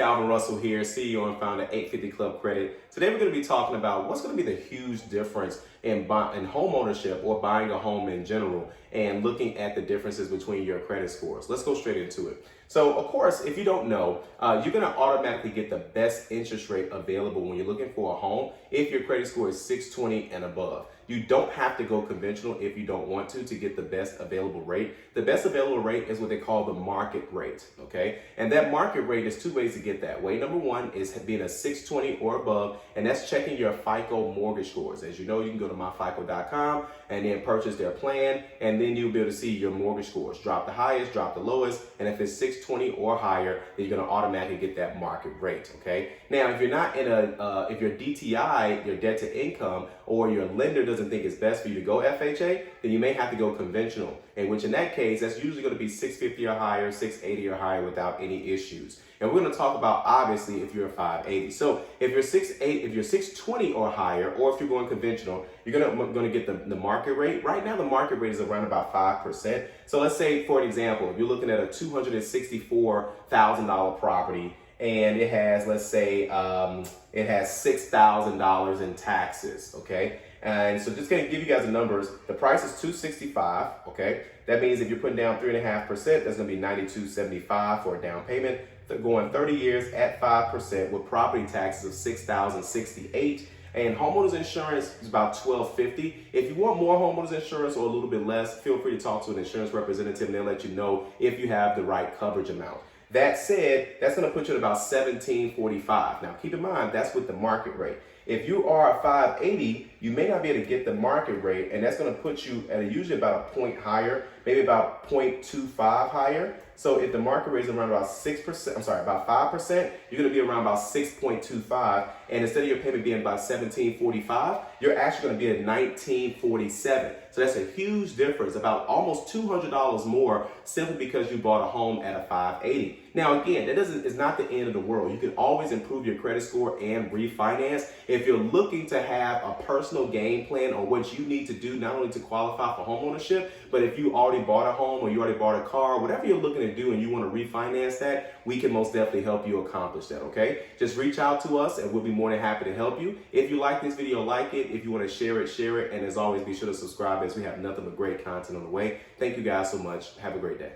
Alvin Russell here, CEO and founder of 850 Club Credit. Today we're going to be talking about what's going to be the huge difference in home ownership or buying a home in general and looking at the differences between your credit scores. Let's go straight into it. So, of course, if you don't know, you're going to automatically get the best interest rate available when you're looking for a home if your credit score is 620 and above. You don't have to go conventional if you don't want to get the best available rate. The best available rate is what they call the market rate, okay? And that market rate is two ways to get that. Way number one is being a 620 or above, and that's checking your FICO mortgage scores. As you know, you can go to myfico.com and then purchase their plan, and then you'll be able to see your mortgage scores. Drop the highest, drop the lowest, and if it's 620 or higher, then you're gonna automatically get that market rate, okay? Now, if you're not in if your DTI, your debt to income, or your lender doesn't think it's best for you to go FHA, then you may have to go conventional, in which in that case, that's usually gonna be 650 or higher, 680 or higher without any issues. And we're gonna talk about, obviously, if you're a 580. So if you're 620 or higher, or if you're going conventional, you're gonna get the market rate. Right now, the market rate is around about 5%. So let's say, for an example, if you're looking at a $264,000 property, and it has, let's say, it has $6,000 in taxes, okay? And so just gonna give you guys the numbers. The price is $265, okay? That means if you're putting down 3.5%, that's gonna be $92.75 for a down payment. They're going 30 years at 5% with property taxes of $6,068. And homeowners insurance is about $1,250. If you want more homeowners insurance or a little bit less, feel free to talk to an insurance representative and they'll let you know if you have the right coverage amount. That said, that's going to put you at about $1,745. Now, keep in mind, that's with the market rate. If you are a 580, you may not be able to get the market rate, and that's going to put you at usually about a point higher, maybe about 0.25 higher. So if the market rate is around about 6%, about 5%, you're going to be around about 6.25. And instead of your payment being about $1,745, you're actually going to be at $1,947. So that's a huge difference, about almost $200 more, simply because you bought a home at a 580. Now, again, it's not the end of the world. You can always improve your credit score and refinance. If you're looking to have a personal game plan on what you need to do, not only to qualify for homeownership, but if you already bought a home or you already bought a car, whatever you're looking to do and you want to refinance that, we can most definitely help you accomplish that, okay? Just reach out to us and we'll be more than happy to help you. If you like this video, like it. If you want to share it, share it. And as always, be sure to subscribe as we have nothing but great content on the way. Thank you guys so much. Have a great day.